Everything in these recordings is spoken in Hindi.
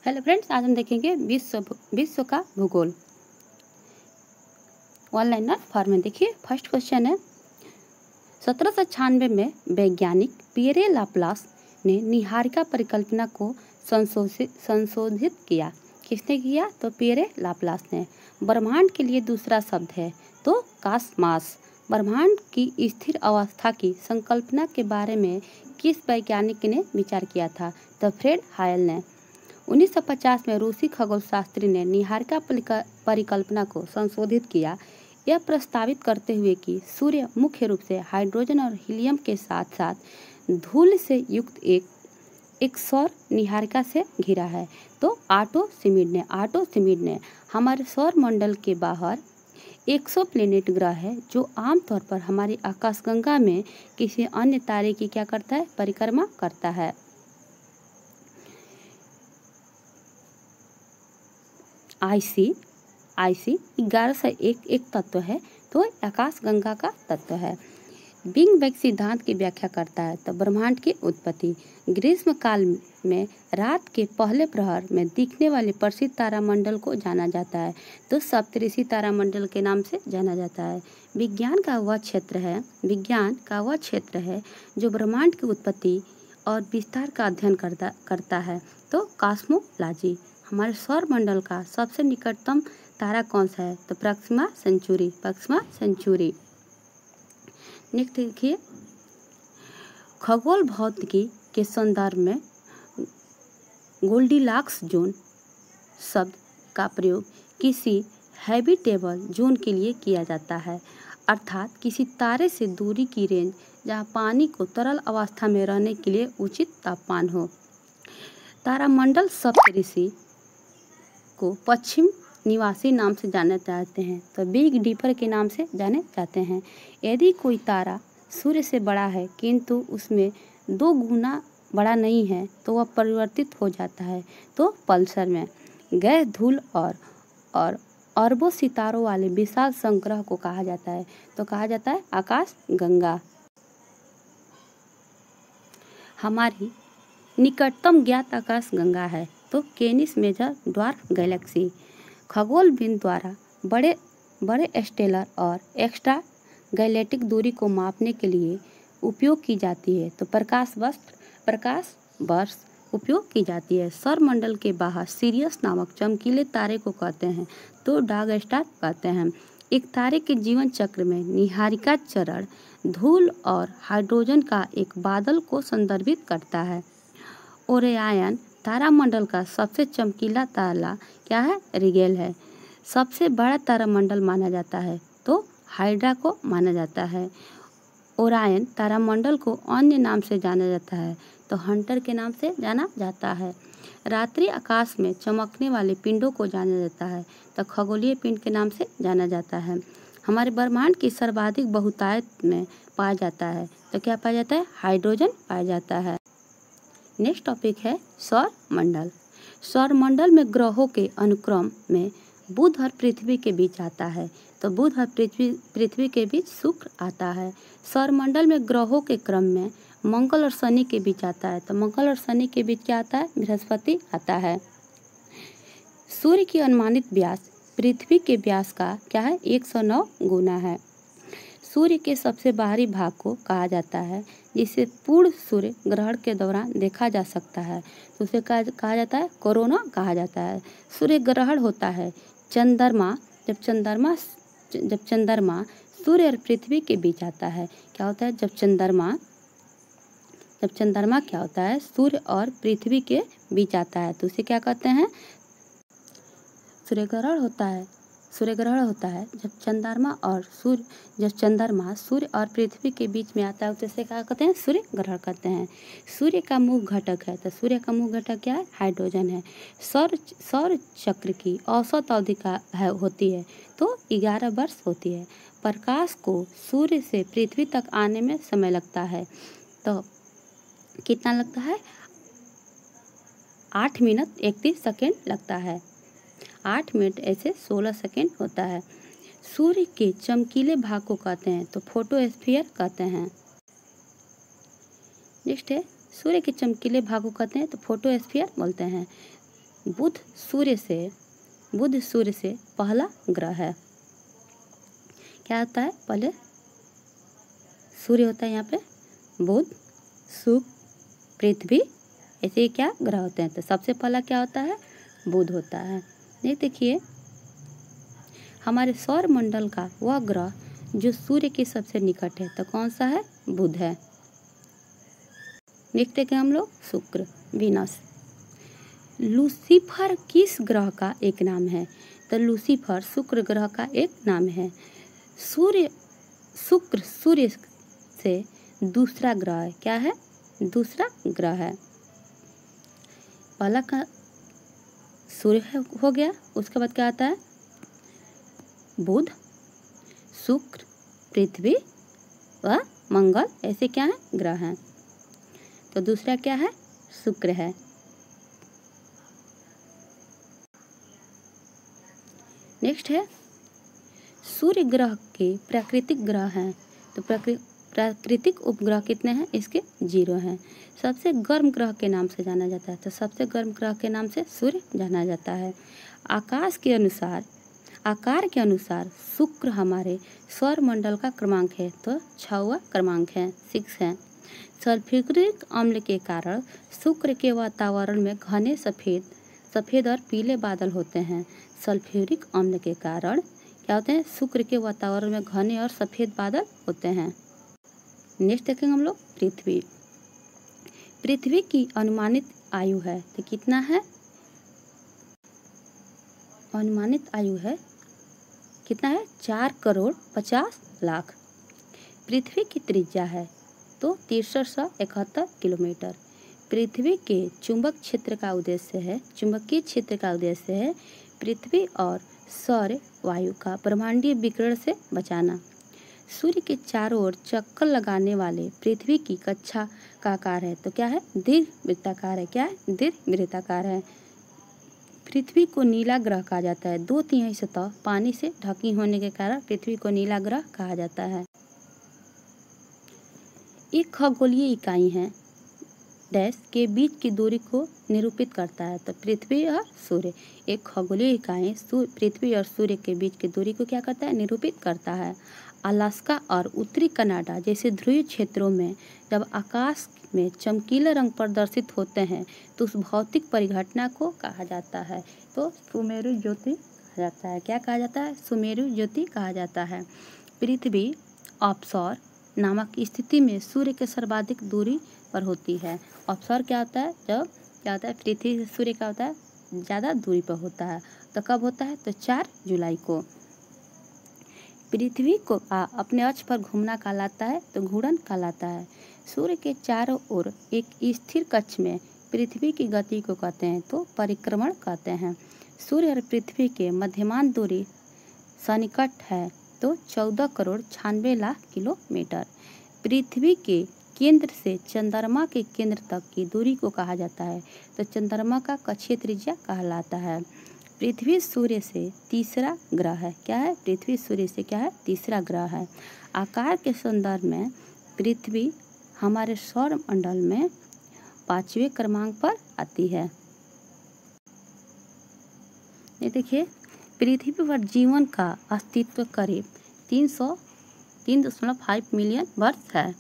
हेलो फ्रेंड्स, आज हम देखेंगे विश्व का भूगोल। वन लाइनर फॉर्म में देखिए। फर्स्ट क्वेश्चन है, 1796 में वैज्ञानिक पियरे लाप्लास ने निहारिका परिकल्पना को संशोधित किया। किसने किया? तो पियरे लाप्लास ने। ब्रह्मांड के लिए दूसरा शब्द है तो कॉस्मॉस। ब्रह्मांड की स्थिर अवस्था की संकल्पना के बारे में किस वैज्ञानिक ने विचार किया था? तो फ्रेड हायल ने। 1950 में रूसी खगोलशास्त्री ने निहारिका परिकल्पना को संशोधित किया, यह प्रस्तावित करते हुए कि सूर्य मुख्य रूप से हाइड्रोजन और हीलियम के साथ साथ धूल से युक्त एक सौर निहारिका से घिरा है। तो ऑटो शिमिड ने हमारे सौर मंडल के बाहर एक्सोप्लैनेट ग्रह है जो आमतौर पर हमारी आकाशगंगा में किसी अन्य तारे की क्या करता है? परिक्रमा करता है। आईसी 1101 एक तत्व है तो आकाशगंगा का तत्व है। बिग बैंग सिद्धांत की व्याख्या करता है तो ब्रह्मांड की उत्पत्ति। ग्रीष्म काल में रात के पहले प्रहर में दिखने वाले प्रसिद्ध तारामंडल को जाना जाता है तो सप्तऋषि तारामंडल के नाम से जाना जाता है। विज्ञान का वह क्षेत्र है जो ब्रह्मांड की उत्पत्ति और विस्तार का अध्ययन करता है तो कॉस्मोलॉजी। हमारे सौर मंडल का सबसे निकटतम तारा कौन सा है? तो प्रक्सिमा सेंचुरी। नेक्स्ट देखिए, खगोल भौतिकी के संदर्भ में गोल्डीलॉक्स जोन शब्द का प्रयोग किसी हैबिटेबल जोन के लिए किया जाता है, अर्थात किसी तारे से दूरी की रेंज जहां पानी को तरल अवस्था में रहने के लिए उचित तापमान हो। तारामंडल सप्तऋषि को पश्चिम निवासी नाम से जाने जाते हैं तो बिग डीपर के नाम से जाने जाते हैं। यदि कोई तारा सूर्य से बड़ा है किंतु उसमें 2 गुना बड़ा नहीं है तो वह परिवर्तित हो जाता है तो पल्सर में। गैस, धूल और अरबों सितारों वाले विशाल संग्रह को कहा जाता है तो कहा जाता है आकाशगंगा। हमारी निकटतम ज्ञात आकाशगंगा है तो केनिस मेजर ड्वार्फ गैलेक्सी। खगोलविद द्वारा बड़े स्टेलर और एक्स्ट्रा गैलेक्टिक दूरी को मापने के लिए उपयोग की जाती है तो प्रकाश वर्ष उपयोग की जाती है। सौर मंडल के बाहर सीरियस नामक चमकीले तारे को कहते हैं तो डार्क स्टार कहते हैं। एक तारे के जीवन चक्र में निहारिका चरण धूल और हाइड्रोजन का एक बादल को संदर्भित करता है। ओरियन तारामंडल का सबसे चमकीला तारा क्या है? रिगेल है। सबसे बड़ा तारामंडल माना जाता है तो हाइड्रा को माना जाता है। ओरायन तारामंडल को अन्य नाम से जाना जाता है तो हंटर के नाम से जाना जाता है। रात्रि आकाश में चमकने वाले पिंडों को जाना जाता है तो खगोलीय पिंड के नाम से जाना जाता है। हमारे ब्रह्मांड की सर्वाधिक बहुतायत में पाया जाता है तो क्या पाया जाता है? हाइड्रोजन पाया जाता है। नेक्स्ट टॉपिक है सौर मंडल। सौर मंडल में ग्रहों के अनुक्रम में बुध और पृथ्वी के बीच आता है तो बुध और पृथ्वी के बीच शुक्र आता है। सौर मंडल में ग्रहों के क्रम में मंगल और शनि के बीच आता है तो मंगल और शनि के बीच क्या आता है? बृहस्पति आता है। सूर्य की अनुमानित व्यास पृथ्वी के व्यास का क्या है? 109 गुना है। सूर्य के सबसे बाहरी भाग को कहा जाता है जिसे पूर्ण सूर्य ग्रहण के दौरान देखा जा सकता है तो उसे कहा जाता है कोरोना कहा जाता है। सूर्य ग्रहण होता है जब चंद्रमा सूर्य और पृथ्वी के बीच आता है। क्या होता है? जब चंद्रमा क्या होता है? सूर्य और पृथ्वी के बीच आता है तो उसे क्या कहते हैं? सूर्य ग्रहण होता है जब चंद्रमा सूर्य और पृथ्वी के बीच में आता है तो इसे क्या कहते हैं? सूर्य ग्रहण कहते हैं। सूर्य का मुख्य घटक है तो सूर्य का मुख्य घटक क्या है? हाइड्रोजन है। सौर चक्र की औसत अवधि होती है तो 11 वर्ष होती है। प्रकाश को सूर्य से पृथ्वी तक आने में समय लगता है तो कितना लगता है? 8 मिनट 31 सेकेंड लगता है। 8 मिनट ऐसे 16 सेकेंड होता है। सूर्य के चमकीले भाग को कहते हैं तो फोटोस्फीयर कहते हैं। नेक्स्ट है सूर्य के चमकीले भाग को कहते हैं तो फोटोस्फीयर बोलते हैं। बुध सूर्य से पहला ग्रह है। क्या होता है? पहले सूर्य होता है यहाँ पे, बुध, शुक्र, पृथ्वी, ऐसे क्या ग्रह होते हैं। तो सबसे पहला क्या होता है? बुध होता है। ये देखिए, हमारे सौर मंडल का वह ग्रह जो सूर्य के सबसे निकट है, तो कौन सा है? बुध है। देखते हैं हम लोग शुक्र, वीनस। लूसीफर किस ग्रह का एक नाम है? तो लूसीफर शुक्र ग्रह का एक नाम है। शुक्र सूर्य से दूसरा ग्रह है। क्या है? दूसरा ग्रह है। पहला का सूर्य हो गया, उसके बाद क्या आता है? बुध, शुक्र, पृथ्वी व मंगल, ऐसे क्या है? ग्रह हैं। तो दूसरा क्या है? शुक्र है। नेक्स्ट है, सूर्य ग्रह के प्राकृतिक ग्रह हैं। तो प्राकृतिक उपग्रह कितने हैं? इसके 0 हैं। सबसे गर्म ग्रह के नाम से जाना जाता है। तो सबसे गर्म ग्रह के नाम से सूर्य जाना जाता है। आकार के अनुसार शुक्र हमारे सौर मंडल का क्रमांक है, तो 6वां क्रमांक है, 6 है। सल्फ्यूरिक अम्ल के कारण शुक्र के वातावरण में घने सफ़ेद और पीले बादल होते हैं। सल्फ्यूरिक अम्ल के कारण क्या होते हैं? शुक्र के वातावरण में घने और सफ़ेद बादल होते हैं। नेक्स्ट देखेंगे हम लोग पृथ्वी की अनुमानित आयु है। तो कितना है? अनुमानित आयु है कितना है? 4,50,00,000। पृथ्वी की त्रिज्या है तो 6371 किलोमीटर। पृथ्वी के चुंबकीय क्षेत्र का उद्देश्य है पृथ्वी और सौर वायु का ब्रह्मांडीय विकिरण से बचाना। सूर्य के चारों ओर चक्कर लगाने वाले पृथ्वी की कक्षा का आकार है, तो क्या है? दीर्घवृत्ताकार है। क्या है? दीर्घवृत्ताकार है। पृथ्वी को नीला ग्रह कहा जाता है। 2/3 सतह पानी से ढकी होने के कारण पृथ्वी को नीला ग्रह कहा जाता है। एक खगोलीय इकाई है डैश के बीच की दूरी को निरूपित करता है। तो पृथ्वी और सूर्य, एक खगोलीय इकाई पृथ्वी और सूर्य के बीच की दूरी को क्या करता है? निरूपित करता है। अलास्का और उत्तरी कनाडा जैसे ध्रुवीय क्षेत्रों में जब आकाश में चमकीले रंग प्रदर्शित होते हैं तो उस भौतिक परिघटना को कहा जाता है, तो सुमेरु ज्योति कहा जाता है। क्या कहा जाता है? सुमेरु ज्योति कहा जाता है। पृथ्वी ऑफशोर नामक स्थिति में सूर्य के सर्वाधिक दूरी पर होती है। ऑफशोर क्या होता है? जब क्या होता है? पृथ्वी से सूर्य क्या होता है? ज़्यादा दूरी पर होता है। तो कब होता है? तो 4 जुलाई को। पृथ्वी को अपने अक्ष पर घूमना कहलाता है, तो घूर्णन कहलाता है। सूर्य के चारों ओर एक स्थिर कक्ष में पृथ्वी की गति को कहते हैं, तो परिक्रमण कहते हैं। सूर्य और पृथ्वी के मध्यमान दूरी सन्निकट है, तो 14,96,00,000 किलोमीटर। पृथ्वी के केंद्र से चंद्रमा के केंद्र तक की दूरी को कहा जाता है, तो चंद्रमा का कक्षीय त्रिज्या कहलाता है। पृथ्वी सूर्य से तीसरा ग्रह है। क्या है? पृथ्वी सूर्य से क्या है? तीसरा ग्रह है। आकार के संदर्भ में पृथ्वी हमारे सौर मंडल में 5वें क्रमांक पर आती है। ये देखिए, पृथ्वी पर जीवन का अस्तित्व करीब 303.5 मिलियन वर्ष है।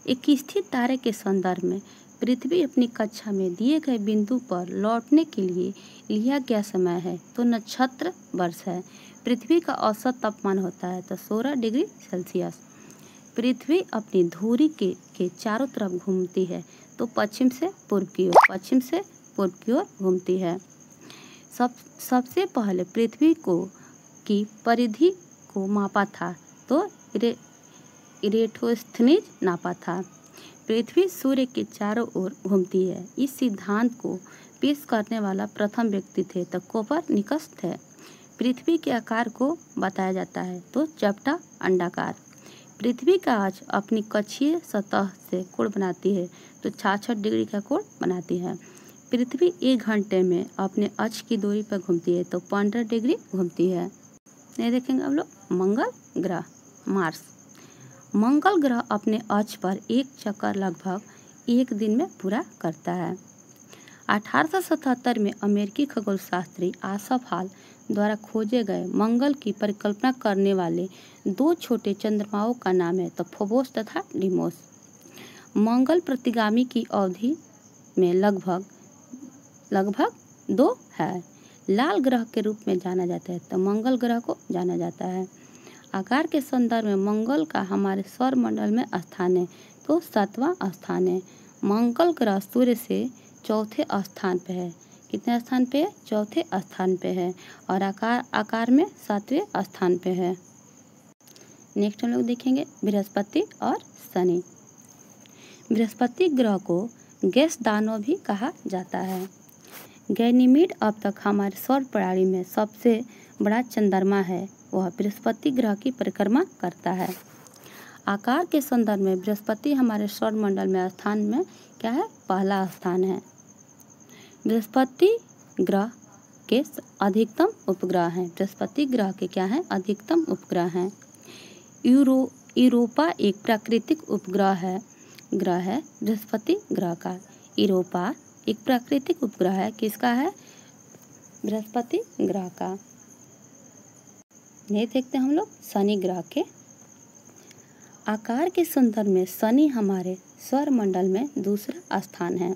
एक स्थिर तारे के संदर्भ में पृथ्वी अपनी कक्षा में दिए गए बिंदु पर लौटने के लिए लिया गया समय है, तो नक्षत्र वर्ष है। पृथ्वी का औसत तापमान होता है तो 16 डिग्री सेल्सियस। पृथ्वी अपनी धुरी के चारों तरफ घूमती है, तो पश्चिम से पूर्व की ओर घूमती है। सबसे पहले पृथ्वी की परिधि को मापा था, तो इरेटोस्थनीज नापा था। पृथ्वी सूर्य के चारों ओर घूमती है। इस सिद्धांत को पेश करने वाला प्रथम व्यक्ति थे तो कोपरनिकस थे। पृथ्वी के आकार को बताया जाता है, तो चपटा अंडाकार। पृथ्वी का अक्ष अपनी कक्षीय सतह से कोण बनाती है, तो 66 डिग्री का कोण बनाती है। पृथ्वी 1 घंटे में अपने अक्ष की दूरी पर घूमती है, तो 15 डिग्री घूमती है। ये देखेंगे हम लोग मंगल ग्रह, मार्स। मंगल ग्रह अपने अक्ष पर एक चक्कर लगभग 1 दिन में पूरा करता है। 1877 में अमेरिकी खगोल शास्त्री आसफ हॉल द्वारा खोजे गए मंगल की परिकल्पना करने वाले 2 छोटे चंद्रमाओं का नाम है तो फोबोस तथा डीमोस। मंगल प्रतिगामी की अवधि में लगभग 2 है। लाल ग्रह के रूप में जाना जाता है तो मंगल ग्रह को जाना जाता है। आकार के संदर्भ में मंगल का हमारे सौरमंडल में स्थान है तो 7वां स्थान है। मंगल ग्रह सूर्य से चौथे स्थान पे है। कितने स्थान पे है? चौथे स्थान पे है और आकार में 7वें स्थान पे है। नेक्स्ट हम लोग देखेंगे बृहस्पति और शनि। बृहस्पति ग्रह को गैस दानव भी कहा जाता है। गैनीमीड अब तक हमारे सौर प्रणाली में सबसे बड़ा चंद्रमा है, वह बृहस्पति ग्रह की परिक्रमा करता है। आकार के संदर्भ में बृहस्पति हमारे सौरमंडल में स्थान में क्या है? पहला स्थान है। बृहस्पति ग्रह के अधिकतम उपग्रह हैं। बृहस्पति ग्रह के क्या हैं? अधिकतम उपग्रह हैं। यूरोपा एक प्राकृतिक उपग्रह है बृहस्पति ग्रह का। यूरोपा एक प्राकृतिक उपग्रह है। किसका है? बृहस्पति ग्रह का। ये देखते हैं हम लोग शनि ग्रह के। आकार के संदर्भ में शनि हमारे सौरमंडल में दूसरा स्थान है।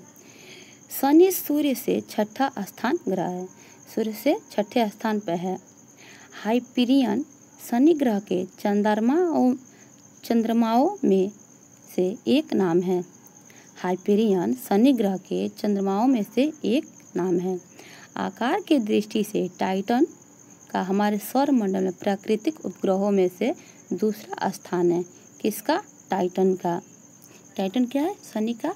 शनि सूर्य से छठा स्थान ग्रह है। सूर्य से छठे स्थान पर है। हाइपरियन शनि ग्रह के चंद्रमाओं में से एक नाम है। हाइपरियन शनि ग्रह के चंद्रमाओं में से एक नाम है। आकार की दृष्टि से टाइटन का हमारे सौरमंडल में प्राकृतिक उपग्रहों में से दूसरा स्थान है। किसका? टाइटन का। टाइटन क्या है? शनि का